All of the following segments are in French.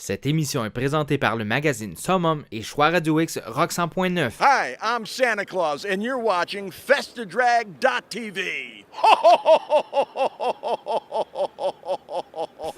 Cette émission est présentée par le magazine Summum et Choix Radio X Rock 100.9. Hi, I'm Santa Claus, and you're watching Festadrag.tv. Ho, ho, ho, ho, ho, ho, ho, ho, ho, ho, ho, ho, ho.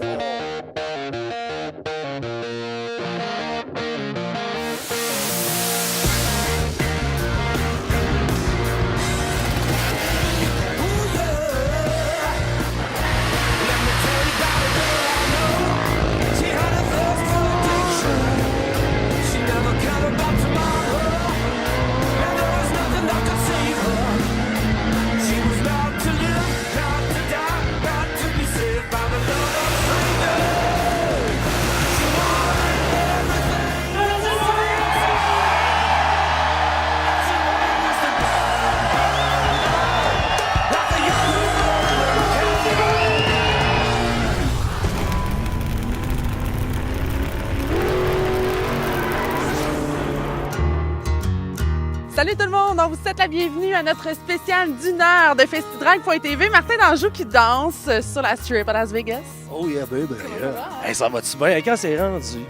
Salut tout le monde, on vous souhaite la bienvenue à notre spécial d'une heure de Festidrag.tv. Martin Danjou qui danse sur la strip à Las Vegas. Oh yeah, baby. Yeah. Hey, ça va-tu bien? Quand c'est rendu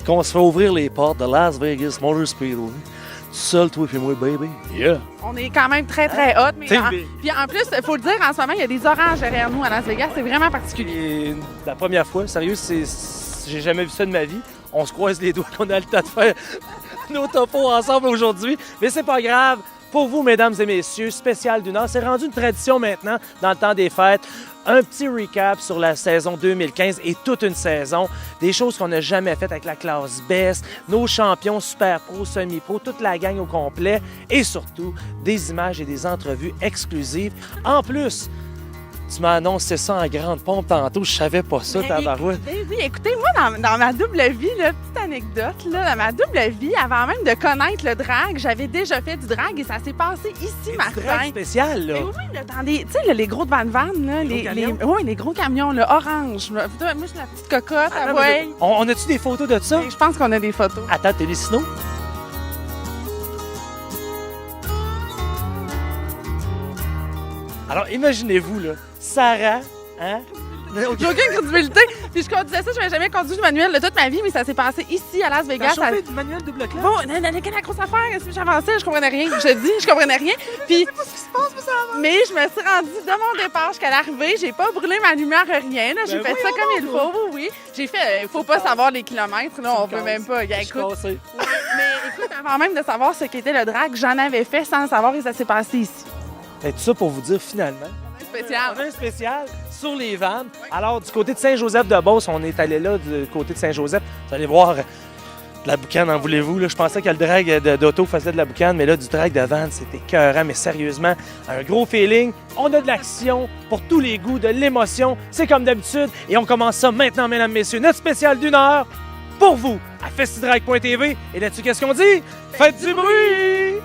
qu'on se fait ouvrir les portes de Las Vegas Motor Speedway, tout seul, toi et moi, baby. Yeah. On est quand même très hot. Mais puis en plus, il faut le dire, en ce moment, il y a des oranges derrière nous à Las Vegas. C'est vraiment particulier. Et la première fois, sérieux, j'ai jamais vu ça de ma vie. On se croise les doigts qu'on a le temps de faire nos topos ensemble aujourd'hui. Mais c'est pas grave. Pour vous, mesdames et messieurs, spécial d'une heure. C'est rendu une tradition maintenant dans le temps des fêtes. Un petit recap sur la saison 2015 et toute une saison. Des choses qu'on n'a jamais faites avec la classe Best, nos champions super pro, semi-pro, toute la gang au complet. Et surtout, des images et des entrevues exclusives. En plus, tu m'as annoncé ça en grande pompe tantôt, je savais pas ça, tabarouette. Oui, écoutez, moi, dans ma double vie, là, petite anecdote, là, dans ma double vie, avant même de connaître le drag, j'avais déjà fait du drag et ça s'est passé ici, Martin. Drag spécial, là. Mais oui, là, dans des, tu sais, là, les gros de van, là, les gros camions, là, orange. Moi, je suis la petite cocotte, ouais. On a-tu des photos de ça? Je pense qu'on a des photos. Attends, Télésino. Alors, imaginez-vous, là, Sarah, hein? J'ai aucune crédibilité. Puis je conduisais ça, je n'avais jamais conduit de manuel de toute ma vie, mais ça s'est passé ici à Las Vegas. T'as chauffé du manuel double classe? Bon, quelle la grosse affaire? J'avançais, je comprenais rien. Je te dis, je comprenais rien. Puis, pas ce qui se passe, mais ça avance. Mais je me suis rendue de mon départ jusqu'à l'arrivée. J'ai pas brûlé ma lumière, rien. Là. J'ai fait ça comme il faut, oui. J'ai fait, faut pas savoir les kilomètres, là, on peut même pas. Écoute, mais écoute, avant même de savoir ce qu'était le drag, j'en avais fait sans le savoir et ça s'est passé ici. Et tout ça pour vous dire, finalement, on a un spécial sur les vannes. Oui. Alors, du côté de Saint-Joseph-de-Beauce, on est allé là, du côté de Saint-Joseph. Vous allez voir de la boucane, en voulez-vous. Là. Je pensais que le drag d'auto faisait de la boucane, mais là, du drag de van, c'était écœurant. Mais sérieusement, un gros feeling. On a de l'action pour tous les goûts, de l'émotion. C'est comme d'habitude. Et on commence ça maintenant, mesdames, messieurs. Notre spécial d'une heure pour vous à Festidrag.tv. Et là-dessus, qu'est-ce qu'on dit? Faites du bruit!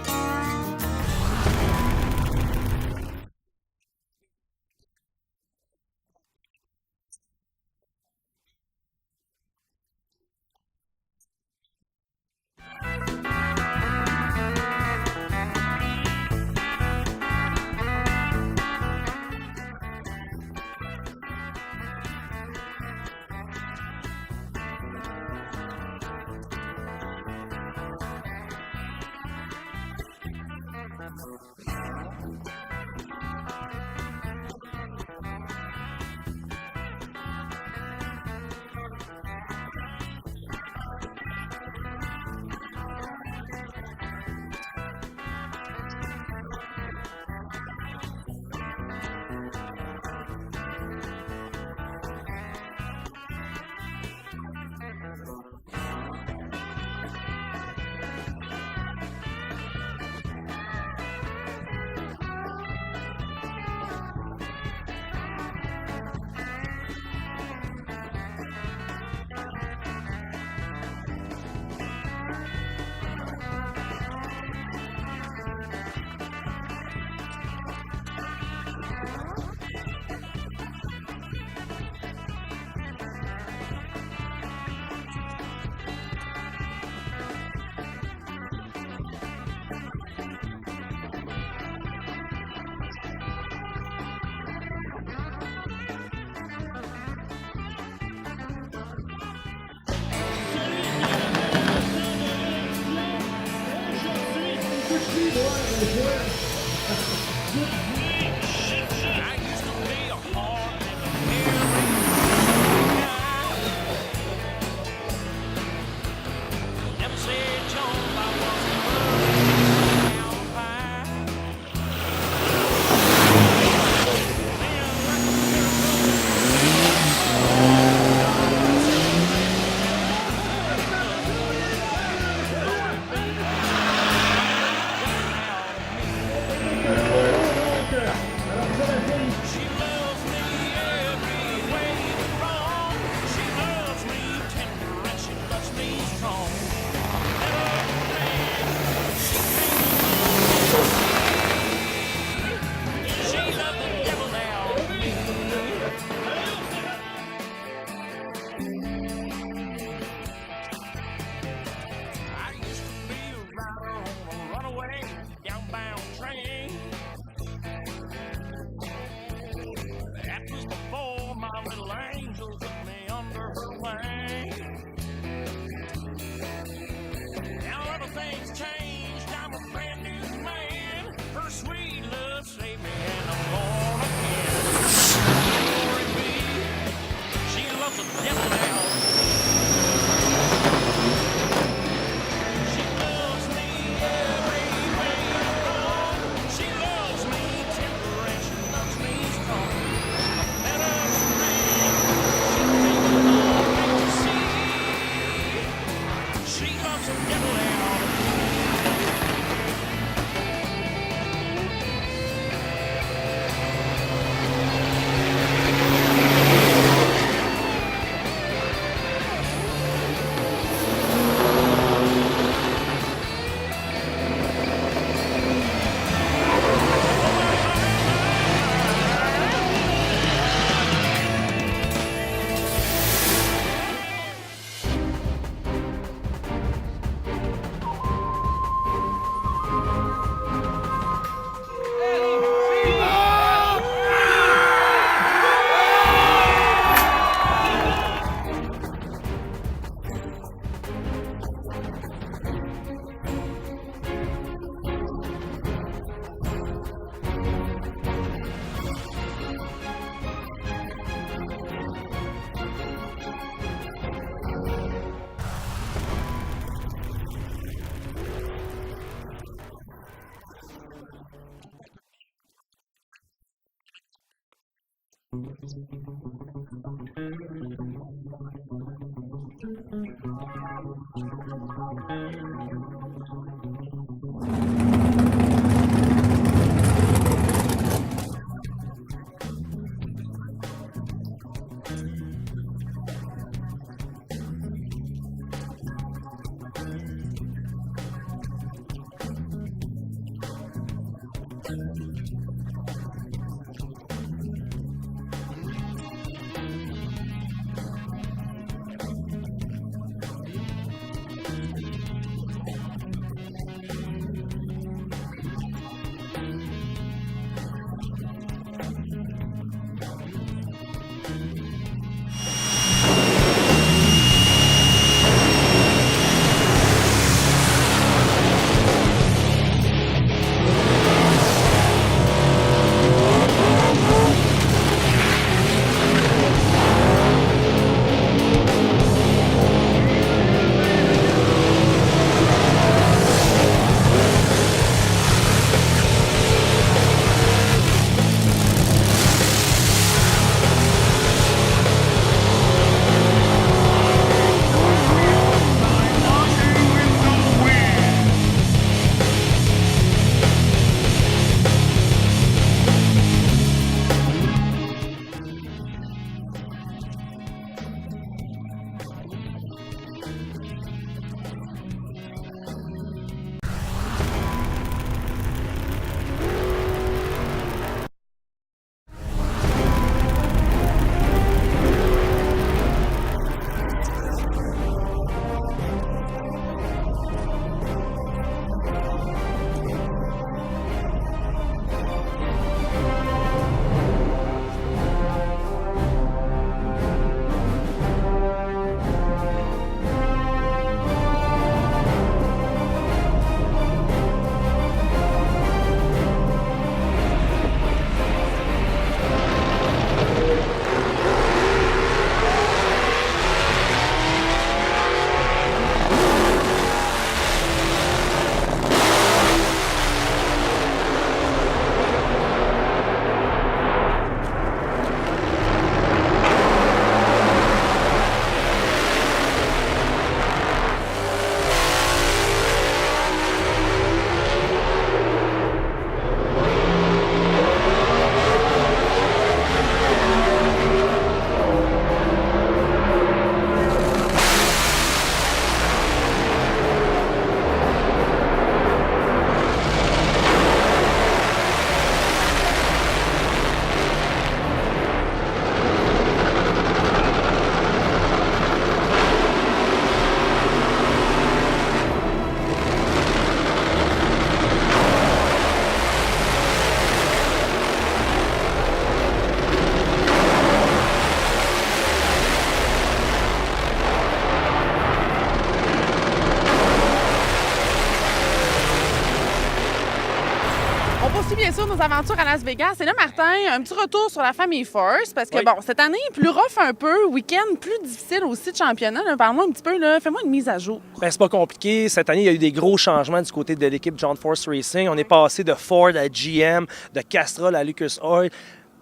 poursuit bien sûr nos aventures à Las Vegas. Et là, Martin, un petit retour sur la famille Force, parce que bon, cette année, plus rough un peu, week-end plus difficile aussi de championnat. Parle-moi un petit peu, là, fais-moi une mise à jour. Ben, c'est pas compliqué. Cette année, il y a eu des gros changements du côté de l'équipe John Force Racing. On est passé de Ford à GM, de Castrol à Lucas Oil.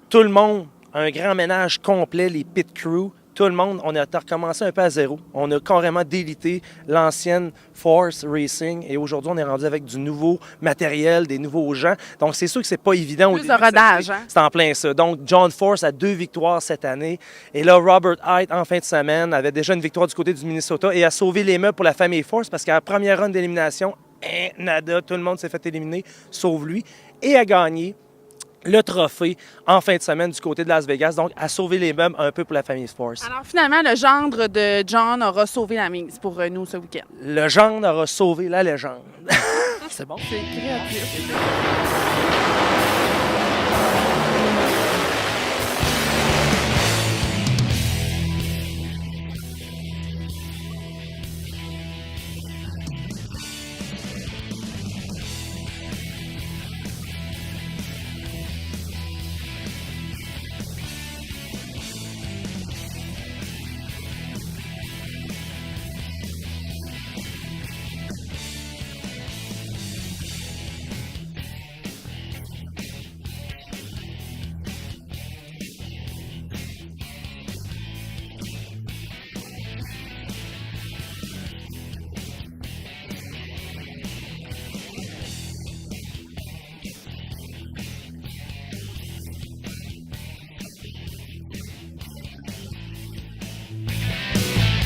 Tout le monde, un grand ménage complet, les pit crew. Tout le monde, on a recommencé un peu à zéro. On a carrément délité l'ancienne Force Racing et aujourd'hui, on est rendu avec du nouveau matériel, des nouveaux gens. Donc, c'est sûr que c'est pas évident au Plus début. de rodage, hein? C'est en plein ça. Donc, John Force a 2 victoires cette année. Et là, Robert Hight, en fin de semaine, avait déjà une victoire du côté du Minnesota et a sauvé les meubles pour la famille Force parce qu'à la première run d'élimination, nada, tout le monde s'est fait éliminer, sauf lui, et a gagné le trophée en fin de semaine du côté de Las Vegas, donc à sauver les meubles un peu pour la famille Force. Alors finalement, le gendre de John aura sauvé la mise pour nous ce week-end. Le gendre aura sauvé la légende. C'est bon? C'est créatif.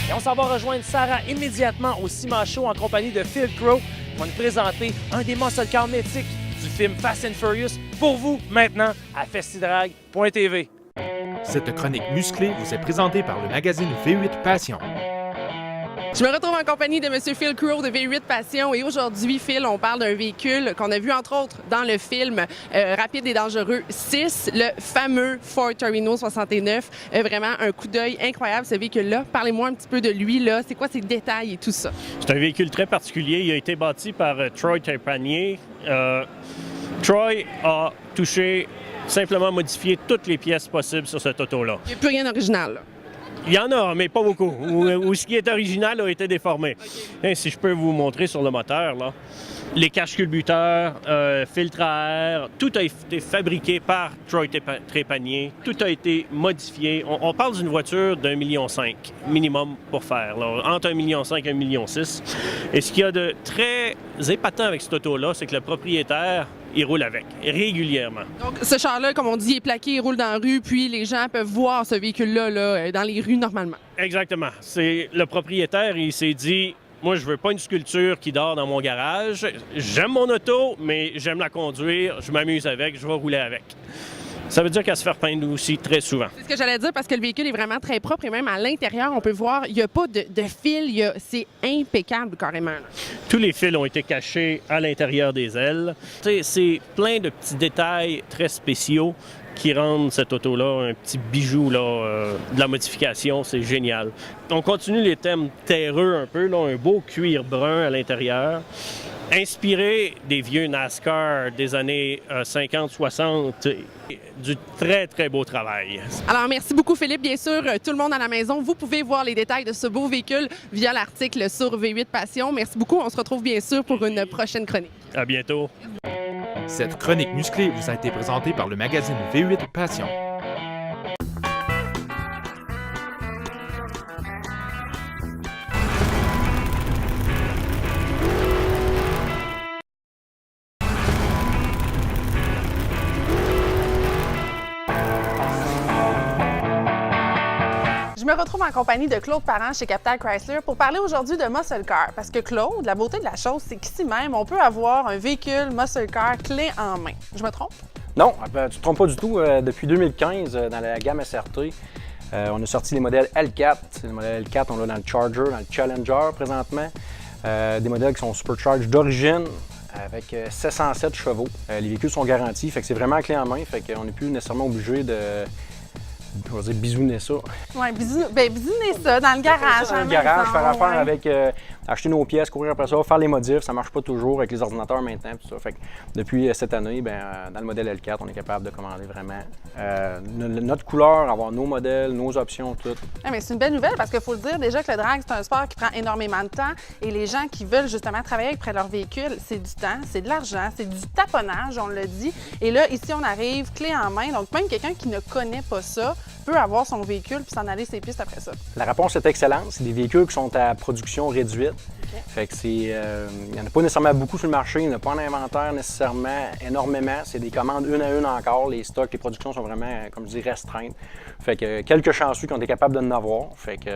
Et on s'en va rejoindre Sarah immédiatement au CIMA Show en compagnie de Phil Crow qui va nous présenter un des muscle cars mythiques du film Fast and Furious pour vous maintenant à festidrag.tv. Cette chronique musclée vous est présentée par le magazine V8 Passion. Je me retrouve en compagnie de M. Phil Crow de V8 Passion et aujourd'hui, Phil, on parle d'un véhicule qu'on a vu entre autres dans le film Rapide et dangereux 6, le fameux Ford Torino 69. Vraiment un coup d'œil incroyable ce véhicule-là. Parlez-moi un petit peu de lui, là. C'est quoi ses détails et tout ça? C'est un véhicule très particulier. Il a été bâti par Troy Trépanier. Troy a simplement modifié toutes les pièces possibles sur cette auto-là. Il n'y a plus rien d'original, là. Il y en a, mais pas beaucoup. Où ce qui est original a été déformé. Okay. Si je peux vous montrer sur le moteur, là. Les caches-culbuteurs, filtres à air, tout a été fabriqué par Troy Trépanier. Tout a été modifié. On parle d'une voiture d'1,5 million minimum pour faire, là, entre 1,5 million et 1,6 million. Et ce qu'il y a de très épatant avec cette auto-là, c'est que le propriétaire, il roule avec, régulièrement. Donc, ce char-là, comme on dit, il est plaqué, il roule dans la rue, puis les gens peuvent voir ce véhicule-là là, dans les rues normalement. Exactement. C'est le propriétaire, il s'est dit... Moi, je veux pas une sculpture qui dort dans mon garage. J'aime mon auto, mais j'aime la conduire, je m'amuse avec, je vais rouler avec. Ça veut dire qu'elle se fait peindre aussi très souvent. C'est ce que j'allais dire parce que le véhicule est vraiment très propre et même à l'intérieur, on peut voir, il n'y a pas de fil, c'est impeccable carrément. Là. Tous les fils ont été cachés à l'intérieur des ailes. C'est plein de petits détails très spéciaux qui rendent cette auto-là un petit bijou là, de la modification. C'est génial. On continue les thèmes terreux un peu, là, un beau cuir brun à l'intérieur. Inspiré des vieux NASCAR des années 50-60, du très, très beau travail. Alors, merci beaucoup, Philippe. Bien sûr, tout le monde à la maison, vous pouvez voir les détails de ce beau véhicule via l'article sur V8 Passion. Merci beaucoup. On se retrouve bien sûr pour une prochaine chronique. À bientôt. Cette chronique musclée vous a été présentée par le magazine V8 Passion. Je me retrouve en compagnie de Claude Parent chez Capital Chrysler pour parler aujourd'hui de Muscle Car. Parce que Claude, la beauté de la chose, c'est qu'ici même, on peut avoir un véhicule Muscle Car clé en main. Je me trompe? Non, tu ne te trompes pas du tout. Depuis 2015, dans la gamme SRT, on a sorti les modèles L4. Les modèles L4, on l'a dans le Charger, dans le Challenger présentement. Des modèles qui sont supercharged d'origine avec 707 chevaux. Les véhicules sont garantis, fait que c'est vraiment clé en main. Fait qu'on n'est plus nécessairement obligé on va dire, bisouner ça. Oui, bisouner ça dans le garage. Dans le garage, faire affaire avec, acheter nos pièces, courir après ça, faire les modifs. Ça marche pas toujours avec les ordinateurs maintenant. Tout ça. Fait que depuis cette année, dans le modèle L4, on est capable de commander vraiment notre couleur, avoir nos modèles, nos options, tout. Ah, mais c'est une belle nouvelle parce qu'il faut le dire déjà que le drag, c'est un sport qui prend énormément de temps et les gens qui veulent justement travailler près de leur véhicule, c'est du temps, c'est de l'argent, c'est du taponnage, on l'a dit. Et là, ici, on arrive clé en main. Donc, même quelqu'un qui ne connaît pas ça peut avoir son véhicule puis s'en aller ses pistes après ça. La réponse est excellente. C'est des véhicules qui sont à production réduite. Okay. Fait que il n'y en a pas nécessairement beaucoup sur le marché, il n'y en a pas en inventaire nécessairement énormément. C'est des commandes une à une encore. Les stocks, les productions sont vraiment, comme je dis, restreintes. Fait que quelques chanceux qui ont été capables de en avoir. Fait que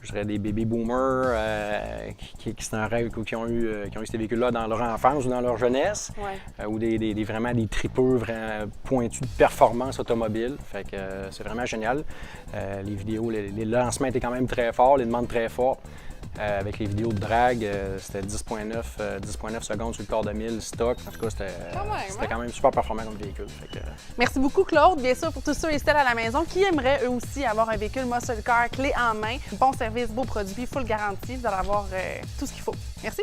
je dirais des baby boomers qui c'est un rêve, qui ont eu ces véhicules-là dans leur enfance ou dans leur jeunesse. Ouais. Ou vraiment des tripeux vraiment pointus de performance automobile. Fait que c'est vraiment génial. Les vidéos, les lancements étaient quand même très forts, les demandes très fortes. Avec les vidéos de drag, c'était 10,9 secondes sur le quart de mille stock. En tout cas, c'était quand même super performant comme véhicule. Fait que... Merci beaucoup, Claude. Bien sûr, pour tous ceux et celles à la maison qui aimeraient eux aussi avoir un véhicule muscle car clé en main, bon service, beau produit, full garantie, vous allez avoir tout ce qu'il faut. Merci.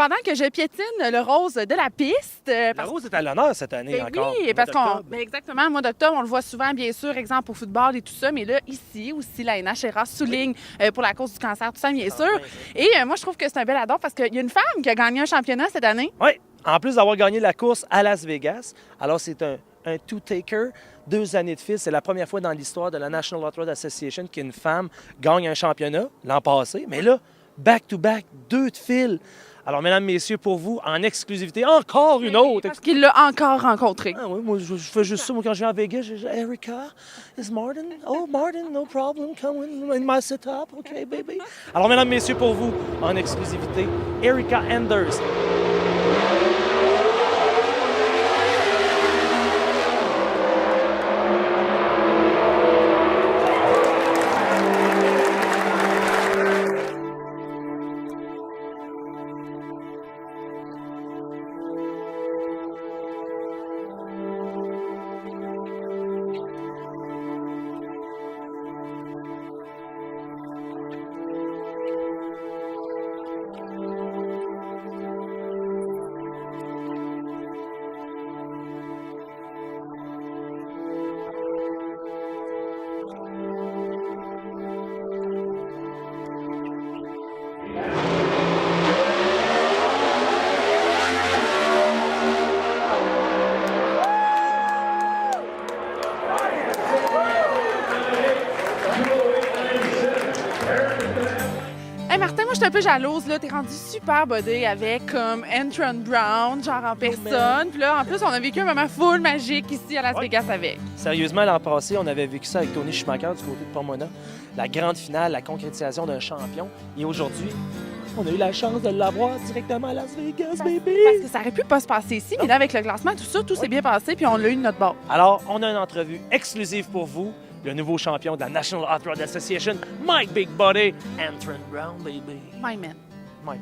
pendant que je piétine le rose de la piste. La rose est à l'honneur cette année Ben encore. oui, au parce mois qu'on. d'octobre. Ben exactement, le mois d'octobre, on le voit souvent, bien sûr, exemple au football et tout ça, mais là, ici aussi, la NHRA souligne pour la cause du cancer, tout ça, bien sûr. Et moi, je trouve que c'est un bel addon parce qu'il y a une femme qui a gagné un championnat cette année. Oui, en plus d'avoir gagné la course à Las Vegas, alors c'est un two-taker, 2 années de fil. C'est la première fois dans l'histoire de la National Hot Rod Association qu'une femme gagne un championnat l'an passé. Mais là, back-to-back, 2 de fil. Alors, mesdames, messieurs, pour vous, en exclusivité, encore une autre. Parce qu'il l'a encore rencontrée. Ah oui, moi, je fais juste ça. Moi, quand je viens à Vegas, je dis, Erica, is Martin? Oh, Martin, no problem. Come in my setup. OK, baby. Alors, mesdames, messieurs, pour vous, en exclusivité, Erica Enders. Hey Martin, moi je suis un peu jalouse, là. T'es rendu super bodé avec comme Antron Brown, genre en personne. Puis là, en plus, on a vécu un moment full magique ici à Las Vegas avec. Sérieusement, l'an passé, on avait vécu ça avec Tony Schumacher du côté de Pomona. La grande finale, la concrétisation d'un champion. Et aujourd'hui, on a eu la chance de l'avoir directement à Las Vegas, baby! Parce que ça aurait pu pas se passer ici, mais là, avec le classement, tout ça, tout s'est bien passé, puis on l'a eu de notre bord. Alors, on a une entrevue exclusive pour vous. Le nouveau champion de la National Hot Rod Association, Mike Big Body, Antron Brown, baby. My man. Mike.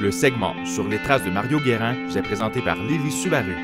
Le segment sur les traces de Mario Guérin vous est présenté par Lily Subaru.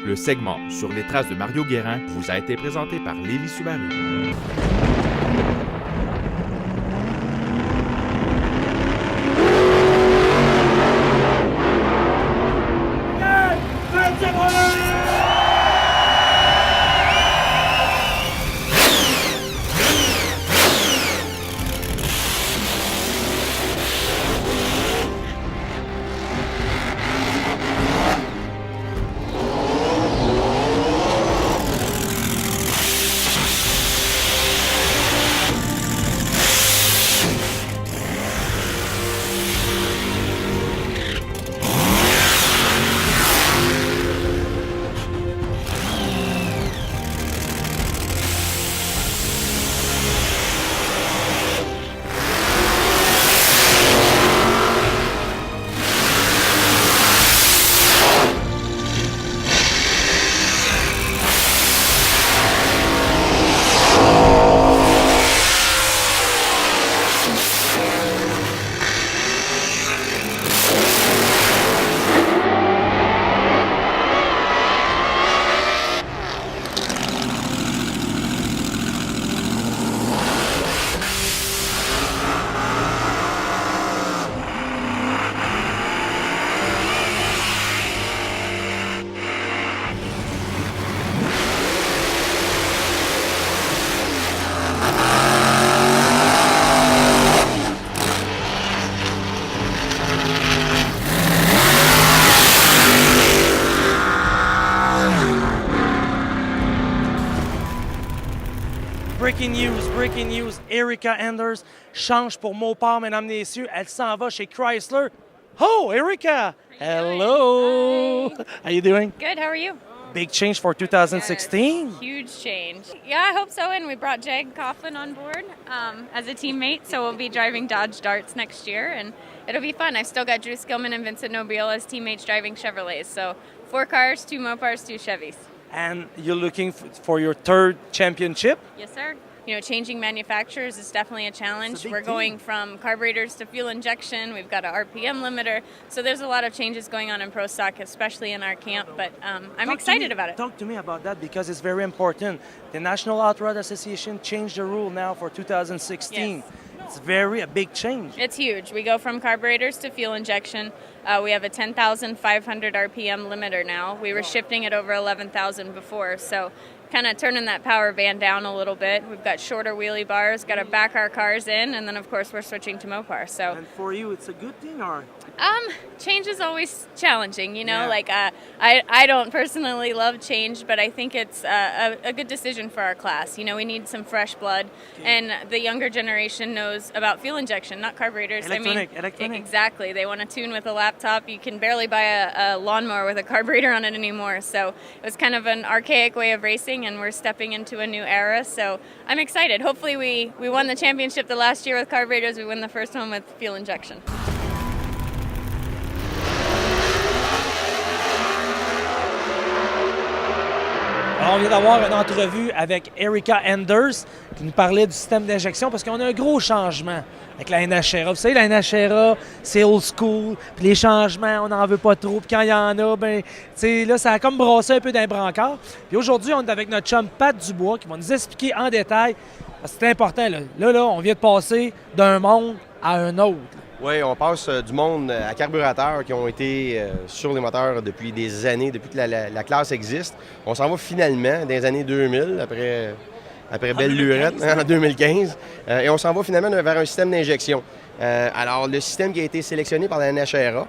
Le segment sur les traces de Mario Guérin vous a été présenté par Lévis Subaru. Breaking news, Erica Enders change pour Mopar, mesdames et messieurs. Elle s'en va chez Chrysler. Oh, Erica! Hello! How you doing? Good, how are you? Big change for 2016. Huge change. Yeah, I hope so. And we brought Jag Coughlin on board as a teammate, so we'll be driving Dodge Darts next year, and it'll be fun. I've still got Drew Skillman and Vincent Nobile as teammates driving Chevrolets. So 4 cars, 2 Mopars, 2 Chevys. And you're looking for your 3rd championship? Yes, sir. You know, changing manufacturers is definitely a challenge. We're going from carburetors to fuel injection. We've got an RPM limiter. So there's a lot of changes going on in Pro Stock, especially in our camp. But I'm excited about it. Talk to me about that because it's very important. The National Hot Rod Association changed the rule now for 2016. Yes. It's a big change. It's huge. We go from carburetors to fuel injection. We have a 10,500 RPM limiter now. We were shifting at over 11,000 before. So kind of turning that power band down a little bit. We've got shorter wheelie bars, got to back our cars in, and then of course we're switching to Mopar. So, and for you, it's a good thing, or? Change is always challenging, you know. Yeah. Like I don't personally love change, but I think it's a good decision for our class. You know, we need some fresh blood, and the younger generation knows about fuel injection, not carburetors. Electronic. Exactly. They want to tune with a laptop. You can barely buy a lawnmower with a carburetor on it anymore. So it was kind of an archaic way of racing, and we're stepping into a new era. So I'm excited. Hopefully we won the championship the last year with carburetors. We win the first one with fuel injection. Alors, on vient d'avoir une entrevue avec Erica Enders qui nous parlait du système d'injection parce qu'on a un gros changement avec la NHRA. Vous savez, la NHRA, c'est old school, puis les changements, on n'en veut pas trop, puis quand il y en a, ben, tu sais, là, ça a comme brassé un peu d'un brancard. Puis aujourd'hui, on est avec notre chum Pat Dubois qui va nous expliquer en détail, parce que c'est important, là. Là, on vient de passer d'un monde à un autre. Oui, on passe du monde à carburateur qui ont été sur les moteurs depuis des années, depuis que la classe existe. On s'en va finalement dans les années 2000, après belle lurette, en 2015. Et on s'en va finalement vers un système d'injection. Alors, le système qui a été sélectionné par la NHRA,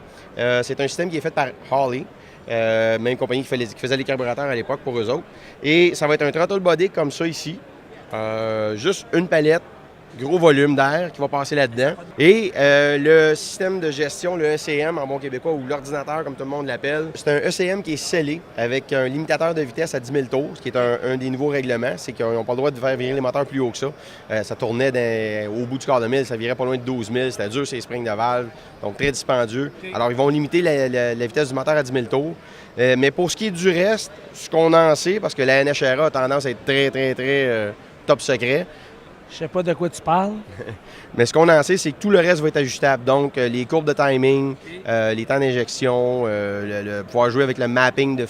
c'est un système qui est fait par Holley, même compagnie qui faisait les carburateurs à l'époque pour eux autres. Et ça va être un throttle body comme ça ici, juste une palette, gros volume d'air qui va passer là-dedans. Et le système de gestion, le ECM en bon québécois, ou l'ordinateur comme tout le monde l'appelle, c'est un ECM qui est scellé avec un limitateur de vitesse à 10 000 tours, ce qui est un des nouveaux règlements. C'est qu'ils n'ont pas le droit de faire virer les moteurs plus haut que ça. Ça tournait au bout du quart de mille, ça virait pas loin de 12 000. C'était dur, ces springs de valve, donc très dispendieux. Alors, ils vont limiter la vitesse du moteur à 10 000 tours. Mais pour ce qui est du reste, ce qu'on en sait, parce que la NHRA a tendance à être très top secret, Je sais pas de quoi tu parles. Mais ce qu'on en sait, c'est que tout le reste va être ajustable. Donc, les courbes de timing, les temps d'injection, pouvoir jouer avec le mapping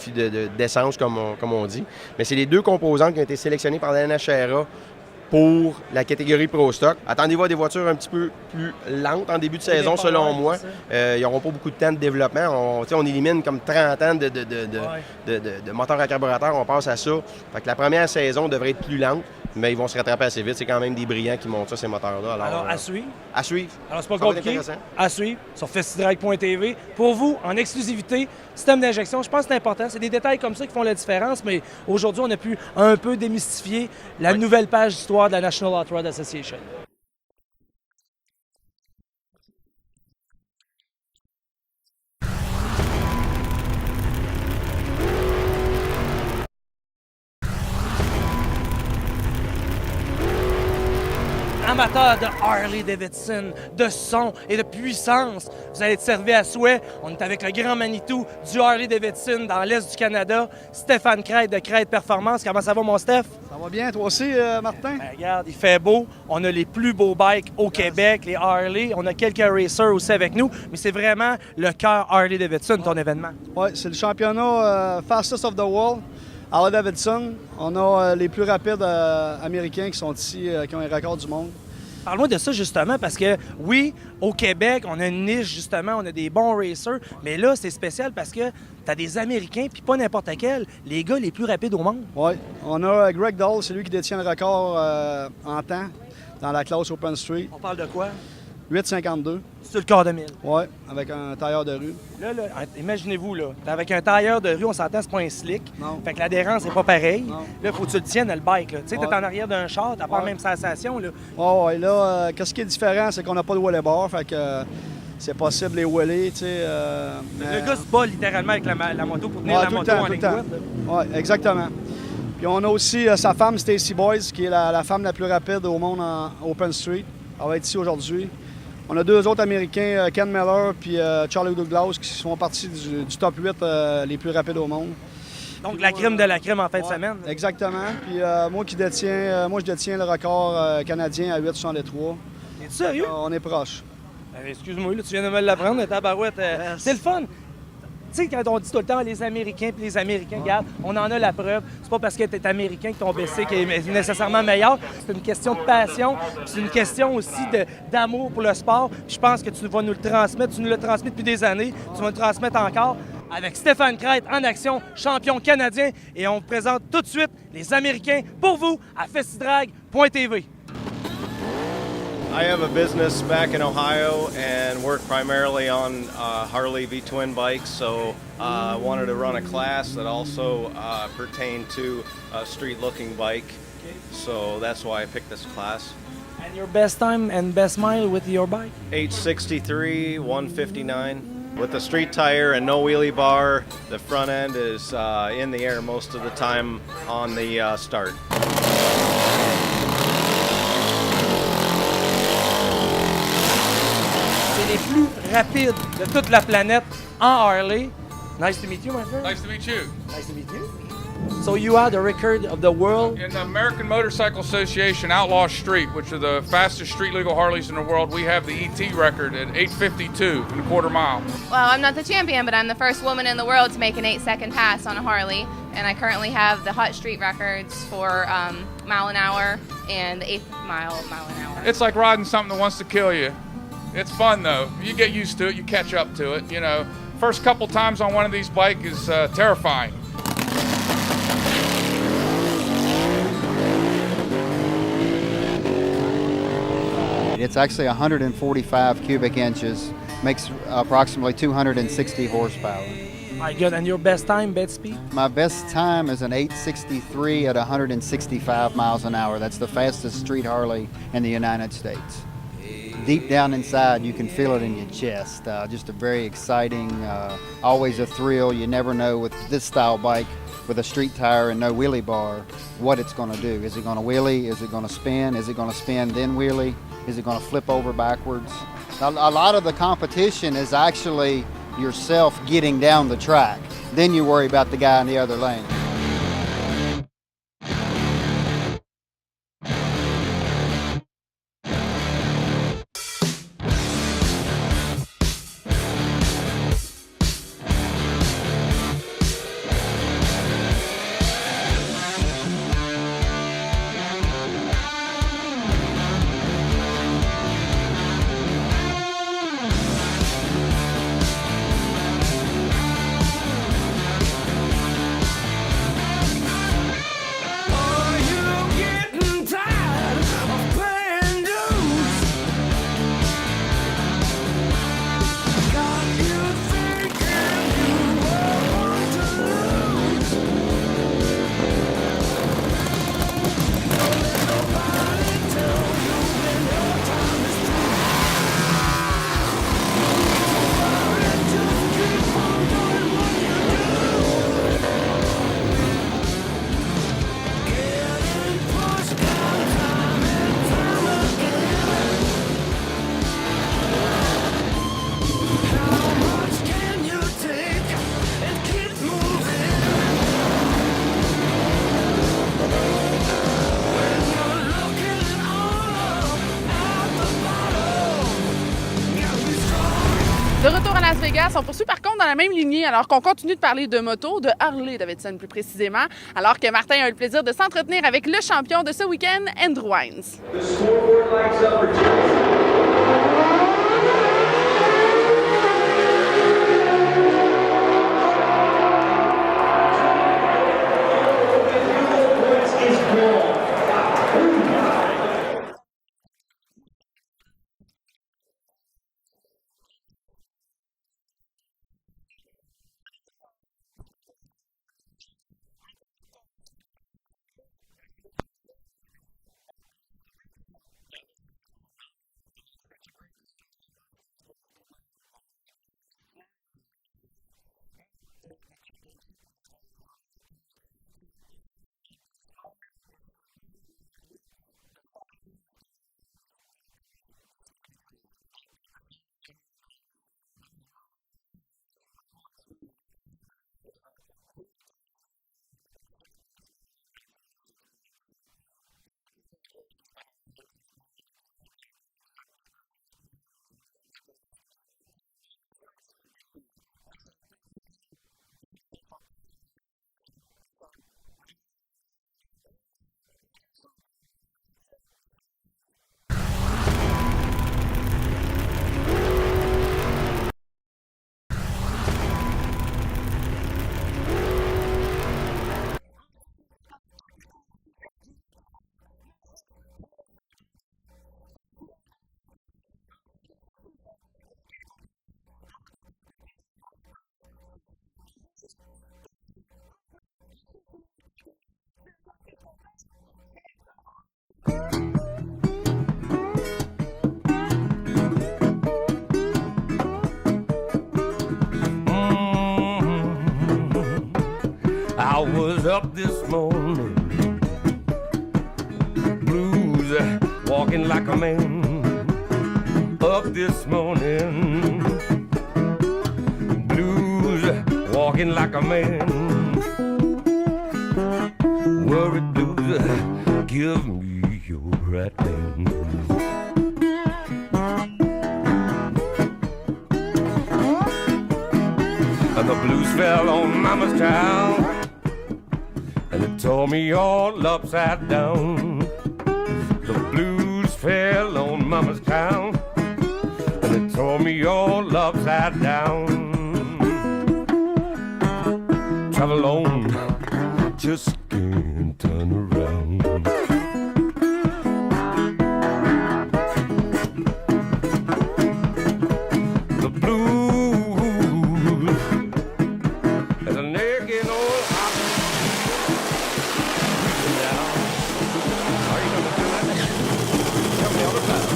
d'essence, comme on dit. Mais c'est les deux composantes qui ont été sélectionnées par la NHRA pour la catégorie Pro Stock. Attendez-vous à des voitures un petit peu plus lentes en début de saison, selon moi. Ils n'auront pas beaucoup de temps de développement. On élimine comme 30 ans de moteur à carburateur. On passe à ça. Fait que la première saison devrait être plus lente, mais ils vont se rattraper assez vite. C'est quand même des brillants qui montent ça, ces moteurs-là. Alors, à suivre. À suivre. Alors, c'est pas compliqué. À suivre sur festidrag.tv. Pour vous, en exclusivité, système d'injection, je pense que c'est important. C'est des détails comme ça qui font la différence, mais aujourd'hui, on a pu un peu démystifier la nouvelle page d'histoire de la National Hot Rod Association. Amateurs de Harley-Davidson, de son et de puissance, vous allez être servi à souhait. On est avec le grand Manitou du Harley-Davidson dans l'Est du Canada, Stéphane Crête de Crête Performance. Comment ça va, mon Steph? Ça va bien, toi aussi, Martin? Ben, regarde, il fait beau. On a les plus beaux bikes au Québec, les Harley. On a quelques racers aussi avec nous, mais c'est vraiment le cœur Harley-Davidson, ton événement. Oui, c'est le championnat Fastest of the World. Harley-Davidson, on a les plus rapides américains qui sont ici, qui ont un record du monde. Parle-moi de ça justement parce que oui, au Québec, on a une niche justement, on a des bons racers, mais là, c'est spécial parce que tu as des Américains, puis pas n'importe quel, les gars les plus rapides au monde. Oui, on a Greg Dahl, c'est lui qui détient le record en temps dans la classe Open Street. On parle de quoi? 8,52. Sur le quart de mille. Oui, avec un tailleur de rue. Là, imaginez-vous, là, t'es avec un tailleur de rue, on s'entend, c'est pas un slick. Non. Fait que l'adhérence n'est pas pareille. Non. Là, faut que tu le tiennes, le bike. Tu sais, t'es en arrière d'un char, t'as pas la même sensation, là. Oui, là, qu'est-ce qui est différent, c'est qu'on n'a pas de wheelie bar, fait que c'est possible les wheelies, tu sais. Le gars se bat littéralement avec la moto pour tenir la moto en ligne droite. Oui, exactement. Puis on a aussi sa femme, Stacy Boys, qui est la femme la plus rapide au monde en Open Street. Elle va être ici aujourd'hui. On a deux autres Américains, Ken Miller puis Charlie Douglas, qui font partie du top 8 les plus rapides au monde. Donc, la crème de la crème en fin de semaine. Exactement. Puis moi, je détiens le record canadien à 8,63. Es-tu sérieux? On est proche. Excuse-moi, là, tu viens de me l'apprendre, tabarouette. C'est le fun. Tu sais, quand on dit tout le temps les Américains, puis les Américains, regarde, on en a la preuve. C'est pas parce que tu es Américain que ton BC est nécessairement meilleur. C'est une question de passion, c'est une question aussi d'amour pour le sport. Puis je pense que tu vas nous le transmettre. Tu nous l'as transmis depuis des années. Tu vas le transmettre encore avec Stéphane Crête en action, champion canadien. Et on vous présente tout de suite les Américains pour vous à festidrag.tv. I have a business back in Ohio and work primarily on Harley V-twin bikes, so I wanted to run a class that also pertained to a street-looking bike, so that's why I picked this class. And your best time and best mile with your bike? 863, 159. With the street tire and no wheelie bar, the front end is in the air most of the time on the start. Les plus rapides de toute la planète en Harley. Nice to meet you, my friend. Nice to meet you. Nice to meet you. So you are the record of the world? In the American Motorcycle Association Outlaw Street, which are the fastest street legal Harleys in the world, we have the ET record at 8:52 and a quarter mile. Well, I'm not the champion, but I'm the first woman in the world to make an 8-second pass on a Harley. And I currently have the hot street records for mile an hour and the 8th mile an hour. It's like riding something that wants to kill you. It's fun though. You get used to it, you catch up to it. You know, first couple times on one of these bikes is terrifying. It's actually 145 cubic inches, makes approximately 260 horsepower. My God, and your best time, best speed? My best time is an 863 at 165 miles an hour. That's the fastest street Harley in the United States. Deep down inside, you can feel it in your chest. Just a very exciting, always a thrill. You never know with this style bike, with a street tire and no wheelie bar, what it's going to do. Is it going to wheelie? Is it going to spin? Is it going to spin then wheelie? Is it going to flip over backwards? A lot of the competition is actually yourself getting down the track. Then you worry about the guy in the other lane. podcast. On poursuit par contre dans la même lignée, alors qu'on continue de parler de moto, de Harley-Davidson plus précisément, alors que Martin a eu le plaisir de s'entretenir avec le champion de ce week-end, Andrew Hines. I was up this morning, blues, walking like a man. Up this morning, blues, walking like a man. Worried blues, give me your right hand. And the blues fell on Mama's town, and it tore me all upside down. The blues fell on Mama's town, and it tore me all upside down. Travel on, just can't turn around. The blues is a nagging old hot. Are you gonna do that? Tell me all about it.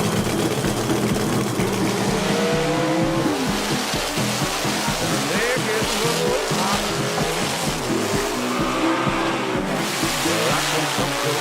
It's a nagging old hot. Rock 'em something.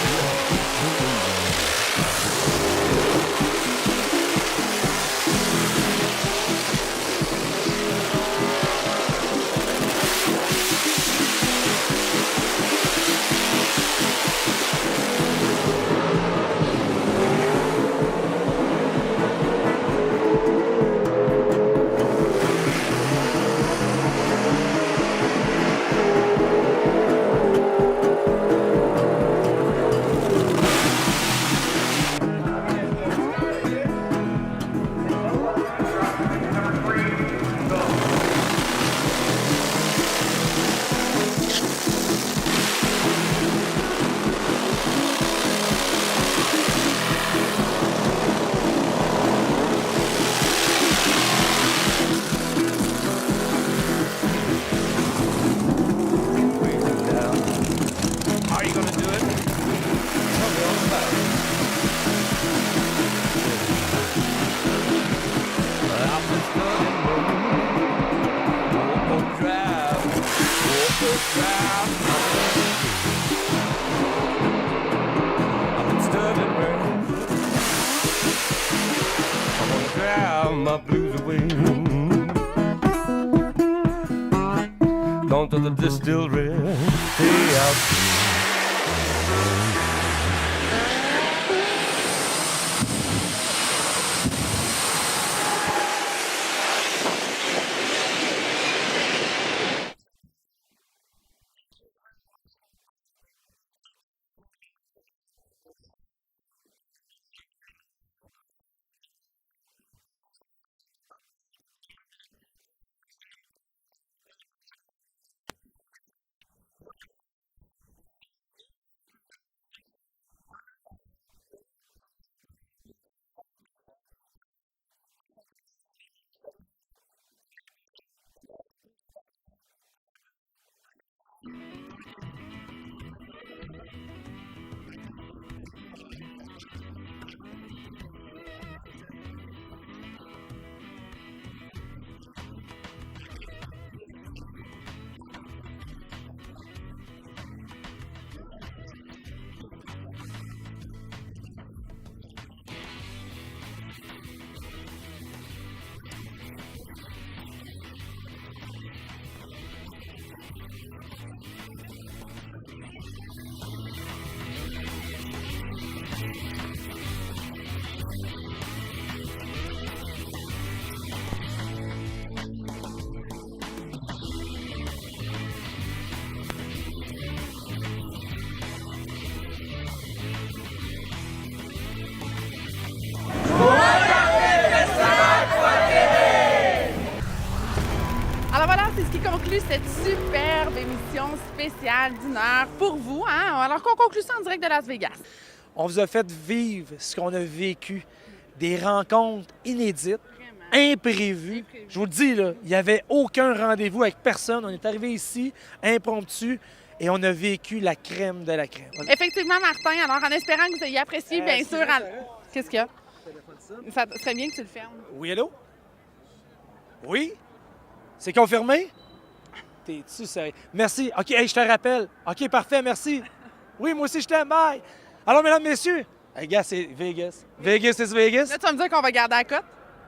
Are you gonna do it? Tell me all about it. I've been studying walk drive. I've been studying rain. I wanna drive my blues away. Gone to the distillery, stay out. cette superbe émission spéciale d'une heure pour vous, hein? Alors qu'on conclut ça en direct de Las Vegas. On vous a fait vivre ce qu'on a vécu. Des rencontres inédites, imprévues. Je vous le dis, là, il n'y avait aucun rendez-vous avec personne. On est arrivé ici, impromptu, et on a vécu la crème de la crème. Effectivement, Martin. Alors, en espérant que vous ayez apprécié, bien sûr... Qu'est-ce qu'il y a? Ça serait bien que tu le fermes. Oui, allô? Oui? C'est confirmé? T'es-tu sérieux? Merci. OK, hey, je te rappelle. OK, parfait, merci. Oui, moi aussi, je t'aime. Bye. Alors, mesdames, messieurs, hey, gars, c'est Vegas. Vegas is Vegas. Là, tu vas me dire qu'on va garder la cote?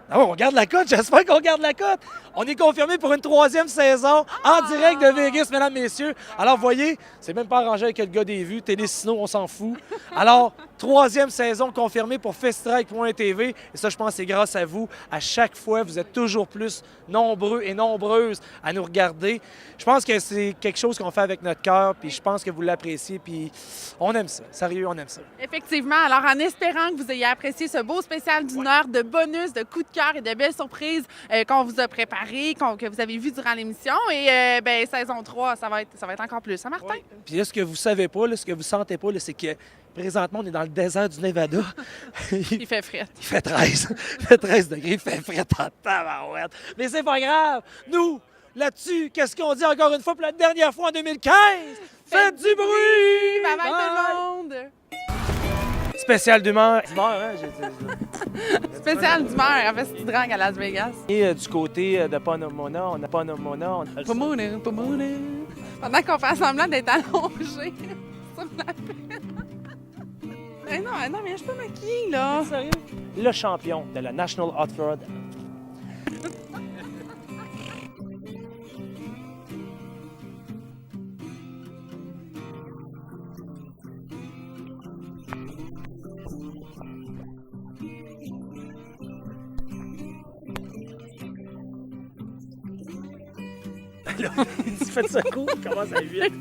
Ah ouais, on garde la cote. J'espère qu'on garde la cote. On est confirmé pour une 3e saison en direct de Vegas, mesdames, messieurs. Alors, vous voyez, c'est même pas arrangé avec le gars des vues. Télésino, on s'en fout. Alors, 3e saison confirmée pour Festrike.tv. Et ça, je pense, c'est grâce à vous. À chaque fois, vous êtes toujours plus nombreux et nombreuses à nous regarder. Je pense que c'est quelque chose qu'on fait avec notre cœur, puis je pense que vous l'appréciez, puis on aime ça. Sérieux, on aime ça. Effectivement. Alors, en espérant que vous ayez apprécié ce beau spécial d'une heure de bonus, de coups de cœur et de belles surprises qu'on vous a préparées, que vous avez vues durant l'émission. Et bien, saison 3, ça va être encore plus. Hein, Martin? Oui. Puis là, ce que vous savez pas, là, ce que vous sentez pas, là, c'est que présentement, on est dans le désert du Nevada. Il fait frais. Il fait 13. Il fait 13 degrés. Il fait frais en tabarouette. Mais c'est pas grave. Nous, là-dessus, qu'est-ce qu'on dit encore une fois pour la dernière fois en 2015? Faites du bruit! Bye bye tout le monde! Spécial d'humeur. Spécial d'humeur en Festi Drag à Las Vegas. Et du côté de Panamona, on a Panamona. Pomona. Pendant qu'on fait semblant d'être allongé sur la peine. Non, mais je suis pas maquillée, là. Sérieux? Le champion de la National Hot Rod. Tu fais ça cool? Comment ça vite?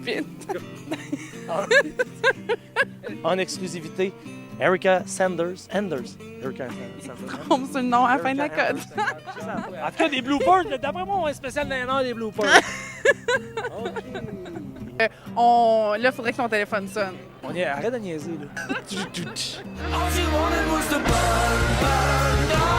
En exclusivité, Erica Sanders. Erika Sanders. Trompe sur le nom à la fin de la code. En tout cas, des bloopers. D'après moi, on est spécial dans des bloopers. Là, il faudrait que ton téléphone sonne. Arrête de niaiser, là. All she wanted was the burn, burn, burn.